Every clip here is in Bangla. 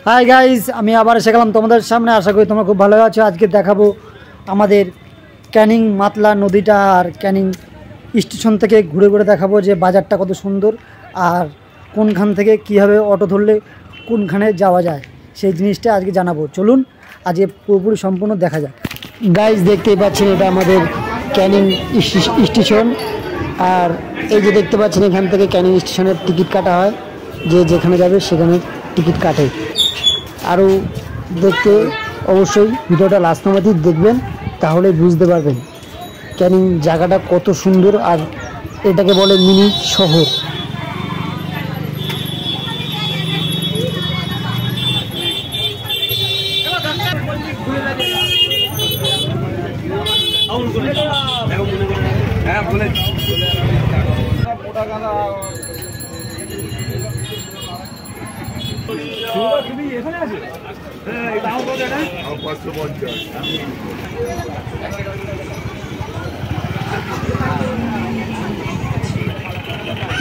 হাই গাইজ, আমি আবার এসে গেলাম তোমাদের সামনে। আশা করি তোমরা খুব ভালো আছো। আজকে দেখাবো আমাদের ক্যানিং মাতলা নদীটা আর ক্যানিং স্টেশন থেকে ঘুরে ঘুরে দেখাবো যে বাজারটা কত সুন্দর আর কোনখান থেকে কীভাবে অটো ধরলে কোনখানে যাওয়া যায় সেই জিনিসটা আজকে জানাবো। চলুন আজকে পুরোপুরি সম্পূর্ণ দেখা যাক। গাইজ দেখতেই পাচ্ছেন এটা আমাদের ক্যানিং স্টেশন। আর এই যে দেখতে পাচ্ছেন এখান থেকে ক্যানিং স্টেশনের টিকিট কাটা হয়, যে যেখানে যাবে সেখানে টিকিট কাটে। আরও দেখতে অবশ্যই ভিডিওটা লাস্ট অবধি দেখবেন, তাহলে বুঝতে পারবেন ক্যানিং জায়গাটা কত সুন্দর আর এটাকে বলে মিনি শহর।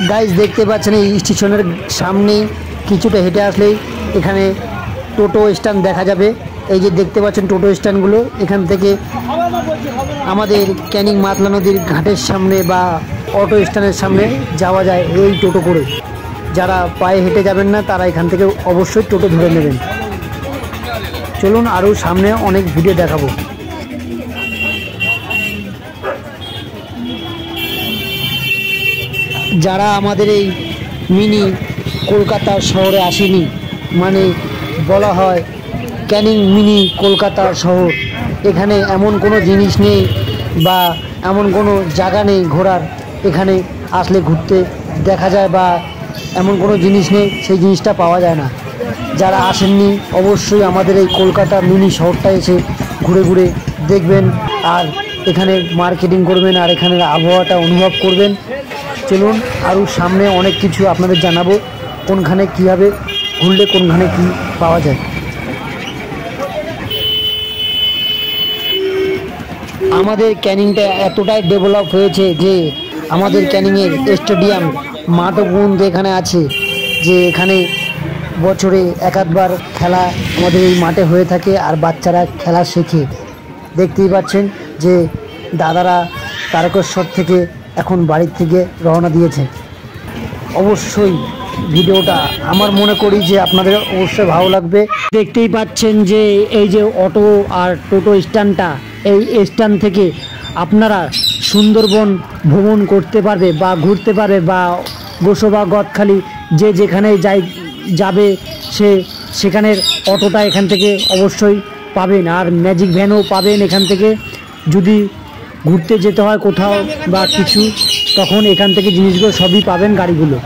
গাইজ দেখতে পাচ্ছেন এই স্টেশনের সামনেই কিছুটা হেঁটে আসলেই এখানে টোটো স্ট্যান্ড দেখা যাবে। এই যে দেখতে পাচ্ছেন টোটো স্ট্যান্ডগুলো, এখান থেকে আমাদের ক্যানিং মাতলা নদীর ঘাটের সামনে বা অটো স্ট্যান্ডের সামনে যাওয়া যায় এই টোটো করে। যারা পায়ে হেঁটে যাবেন না তারা এখান থেকে অবশ্যই টোটো ধরে নেবেন। চলুন আরও সামনে অনেক ভিডিও দেখাবো। যারা আমাদের এই মিনি কলকাতা শহরে আসেনি, মানে বলা হয় ক্যানিং মিনি কলকাতা শহর, এখানে এমন কোনো জিনিস নেই বা এমন কোনো জায়গা নেই ঘোরার, এখানে আসলে ঘুরতে দেখা যায় বা এমন কোনো জিনিস নেই সেই জিনিসটা পাওয়া যায় না। যারা আসেননি অবশ্যই আমাদের এই কলকাতা মিনি শহরটা এসে ঘুরে ঘুরে দেখবেন আর এখানে মার্কেটিং করবেন আর এখানের আবহাওয়াটা অনুভব করবেন। চলুন আরও সামনে অনেক কিছু আপনাদের জানাবো, কোনখানে কীভাবে ঘুরলে কোনখানে কী পাওয়া যায়। আমাদের ক্যানিংটা এতটাই ডেভেলপ হয়েছে যে আমাদের ক্যানিংয়ের স্টেডিয়াম মাঠও পর্যন্ত এখানে আছে, যে এখানে বছরে এক আধবার খেলা আমাদের এই মাঠে হয়ে থাকে আর বাচ্চারা খেলা শেখে। দেখতেই পাচ্ছেন যে দাদারা তারকেশ্বর থেকে এখন বাড়ির থেকে রওনা দিয়েছে। অবশ্যই ভিডিওটা আমার মনে করি যে আপনাদের অবশ্যই ভালো লাগবে। দেখতেই পাচ্ছেন যে এই যে অটো আর টোটো স্ট্যান্ডটা, এই স্ট্যান্ড থেকে আপনারা সুন্দরবন ভ্রমণ করতে পারবে বা ঘুরতে পারবে বা গোসবা গদখালি যে যেখানে যাবে সেখানের অটোটা এখান থেকে অবশ্যই পাবেন আর ম্যাজিক ভ্যানও পাবেন এখান থেকে। যদি ঘুরতে যেতে হয় কোথাও বা কিছু, তখন এখান থেকে জিনিসগুলো সবই পাবেন গাড়িগুলো।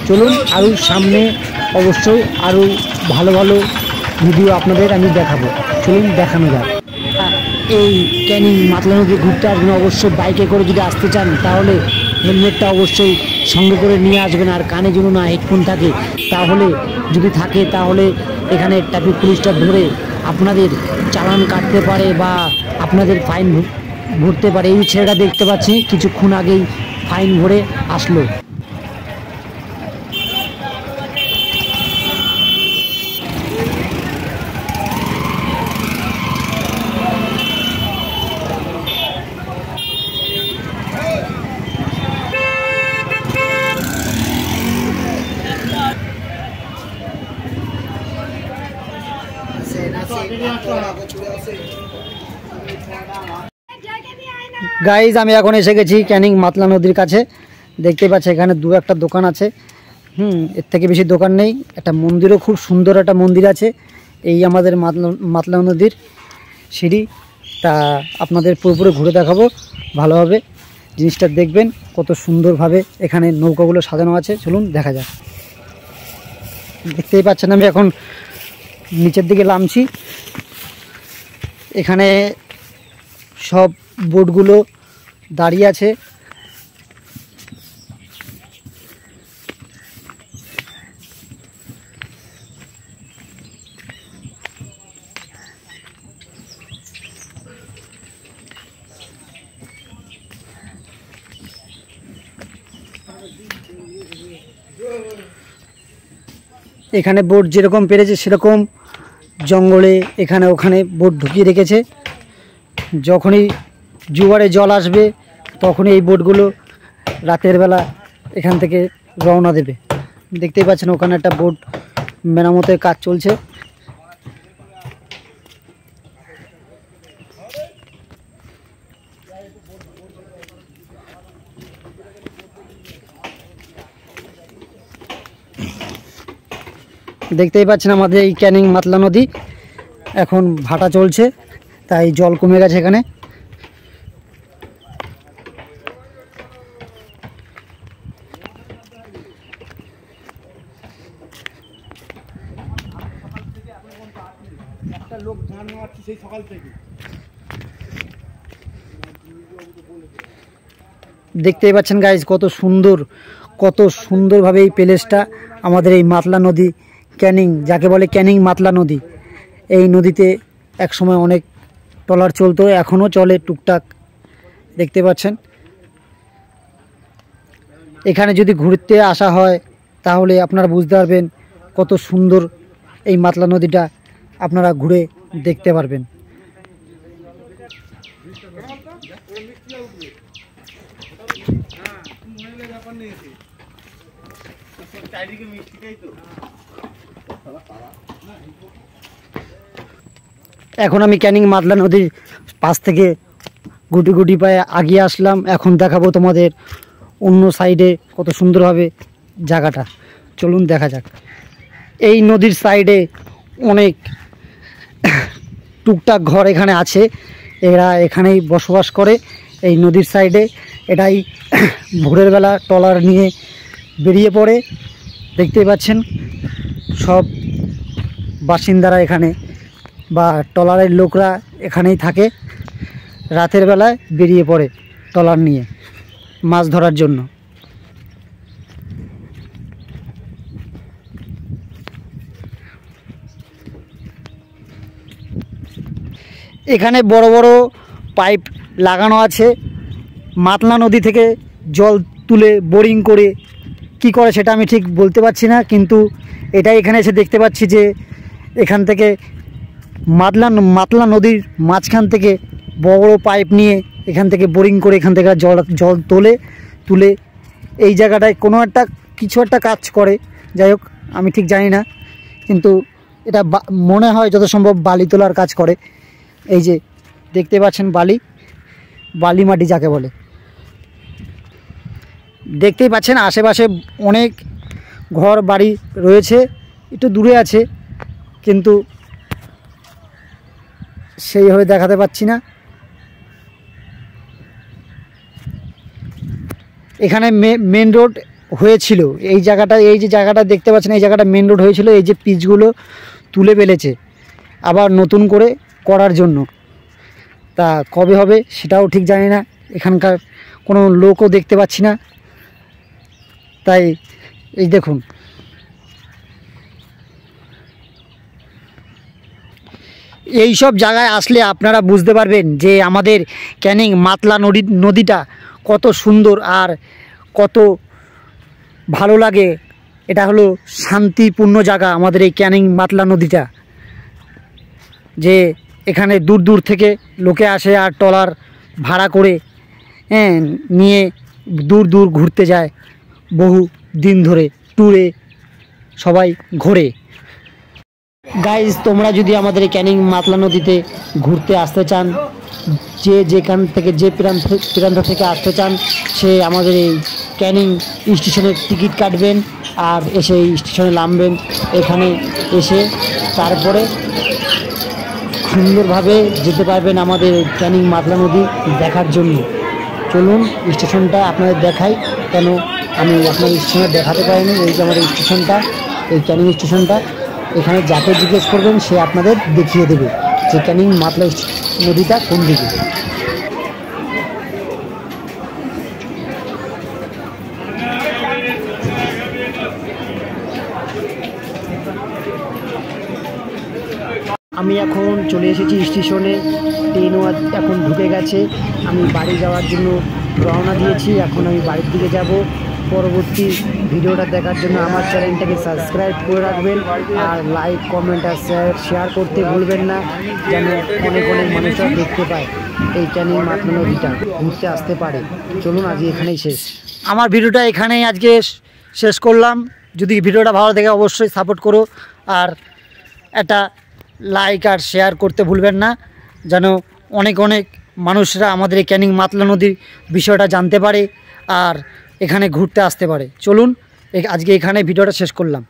চলুন আরও সামনে অবশ্যই আরও ভালো ভালো ভিডিও আপনাদের আমি দেখাবো। চলুন দেখানো যাক। এই ক্যানিং মাতলা নদী ঘুরতে আসবেন অবশ্যই বাইকে করে। যদি আসতে চান তাহলে হেলমেটটা অবশ্যই সঙ্গে করে নিয়ে আসবেন আর কানে যেন না হেডফোন থাকে, তাহলে যদি থাকে তাহলে এখানে ট্রাফিক পুলিশটা ধরে আপনাদের চালান কাটতে পারে বা আপনাদের ফাইন ভরতে পারে। এই ছেলেটা দেখতে পাচ্ছি কিছুক্ষণ আগেই ফাইন ভরে আসলো। গাইজ আমি এখন এসে গেছি ক্যানিং মাতলা নদীর কাছে। দেখতে পাচ্ছি এখানে দু একটা দোকান আছে, এর থেকে বেশি দোকান নেই। একটা মন্দিরও খুব সুন্দর একটা মন্দির আছে এই আমাদের মাতলা নদীর সিঁড়ি। তা আপনাদের পুরোপুরি ঘুরে দেখাবো ভালোভাবে, জিনিসটা দেখবেন কত সুন্দরভাবে এখানে নৌকাগুলো সাজানো আছে। চলুন দেখা যাক। দেখতেই পাচ্ছেন আমি এখন নিচের দিকে নামছি। এখানে সব বোটগুলো দাঁড়িয়ে আছে। এখানে বোট যেরকম পেরেছে সেরকম জঙ্গলে এখানে ওখানে বোট ঢুকিয়ে রেখেছে। যখনই জোয়ারে জল আসবে তখনই এই বোটগুলো রাতের বেলা এখান থেকে রওনা দেবে। দেখতেই পাচ্ছেন ওখানে একটা বোট মেরামতের কাজ চলছে। দেখতেই পাচ্ছেন আমাদের এই ক্যানিং মাতলা নদী এখন ভাটা চলছে, তাই জল কমে গেছে এখানে। দেখতেই পাচ্ছেন গাইজ কত সুন্দরভাবে এই প্লেসটা আমাদের এই মাতলা নদী ক্যানিং, যাকে বলে ক্যানিং মাতলা নদী। এই নদীতে এক সময় অনেক ট্রলার চলতো, এখনও চলে টুকটাক। দেখতে পাচ্ছেন এখানে যদি ঘুরতে আসা হয় তাহলে আপনারা বুঝতে পারবেন কত সুন্দর এই মাতলা নদীটা, আপনারা ঘুরে দেখতে পারবেন। এখন আমি ক্যানিং মাতলা নদীর পাশ থেকে গুটি গুটি পায়ে আগিয়ে আসলাম। এখন দেখাবো তোমাদের অন্য সাইডে কত সুন্দরভাবে জায়গাটা। চলুন দেখা যাক। এই নদীর সাইডে অনেক টুকটাক ঘর এখানে আছে, এরা এখানেই বসবাস করে এই নদীর সাইডে। এটাই ভোরের বেলা ট্রলার নিয়ে বেরিয়ে পড়ে। দেখতেই পাচ্ছেন সব বাসিন্দারা এখানে বা ট্রলারের লোকরা এখানেই থাকে, রাতের বেলায় বেরিয়ে পড়ে ট্রলার নিয়ে মাছ ধরার জন্য। এখানে বড় বড় পাইপ লাগানো আছে, মাতলা নদী থেকে জল তুলে বোরিং করে কি করে সেটা আমি ঠিক বলতে পারছি না, কিন্তু এটাই এখানে এসে দেখতে পাচ্ছি যে এখান থেকে মাতলা নদীর মাঝখান থেকে বড় বড় পাইপ নিয়ে এখান থেকে বোরিং করে এখান থেকে জল তুলে এই জায়গাটায় কিছু একটা কাজ করে। যাই হোক আমি ঠিক জানি না, কিন্তু এটা মনে হয় যত সম্ভব বালি তোলার কাজ করে। এই যে দেখতে পাচ্ছেন বালি মাটি যাকে বলে। দেখতেই পাচ্ছেন আশেপাশে অনেক ঘর বাড়ি রয়েছে, একটু দূরে আছে কিন্তু সেইভাবে দেখাতে পাচ্ছি না। এখানে মেন রোড হয়েছিল এই জায়গাটা, এই যে জায়গাটা দেখতে পাচ্ছেন এই জায়গাটা মেন রোড হয়েছিল। এই যে পিচগুলো তুলে ফেলেছে আবার নতুন করে করার জন্য, তা কবে হবে সেটাও ঠিক জানি না। এখানকার কোনো লোকও দেখতে পাচ্ছি না, তাই এই দেখুন এই সব জায়গায় আসলে আপনারা বুঝতে পারবেন যে আমাদের ক্যানিং মাতলা নদীটা কত সুন্দর আর কত ভালো লাগে। এটা হলো শান্তিপূর্ণ জায়গা আমাদের এই ক্যানিং মাতলা নদীটা, যে এখানে দূর দূর থেকে লোকে আসে আর ট্রলার ভাড়া করে নিয়ে দূর দূর ঘুরতে যায়, বহু দিন ধরে ট্যুরে সবাই ঘোরে। গাইজ তোমরা যদি আমাদের এই ক্যানিং মাতলা নদীতে ঘুরতে আসতে চান, যেখান থেকে যে প্রান্ত থেকে আসতে চান সে আমাদের এই ক্যানিং স্টেশনের টিকিট কাটবেন আর এসে এই স্টেশনে নামবেন। এখানে এসে তারপরে সুন্দরভাবে যেতে পারবেন আমাদের ক্যানিং মাতলা নদী দেখার জন্য। চলুন স্টেশনটা আপনাদের দেখাই, কেন আমি আপনাদের স্টেশনে দেখাতে পারিনি। এই যে আমাদের স্টেশনটা, এই ক্যানিং স্টেশনটা, এখানে যাকে জিজ্ঞেস করবেন সে আপনাদের দেখিয়ে দেবে যে ক্যানিং মাতলা নদীটা কোন দিকে। আমি এখন চলে এসেছি স্টেশনে, ট্রেনও এখন ঢুকে গেছে। আমি বাড়ি যাওয়ার জন্য রওনা দিয়েছি, এখন আমি বাড়ির দিকে যাব। পরবর্তী ভিডিওটা দেখার জন্য আমার চ্যানেলটাকে সাবস্ক্রাইব করে রাখবেন, আর লাইক, কমেন্ট আর শেয়ার করতে ভুলবেন না, যেন অনেক অনেক মানুষরা দেখতে পায় এই ক্যানিং মাতলা নদীটা, ঘুরতে আসতে পারে। চলুন আজকে এখানেই শেষ। আমার ভিডিওটা এখানেই আজকে শেষ করলাম। যদি ভিডিওটা ভালো দেখে অবশ্যই সাপোর্ট করো, আর একটা লাইক আর শেয়ার করতে ভুলবেন না, যেন অনেক অনেক মানুষরা আমাদের এই ক্যানিং মাতলা নদীর বিষয়টা জানতে পারে আর এখানে ঘুরতে আসতে পারে। চলুন আজকে এখানে ভিডিওটা শেষ করলাম।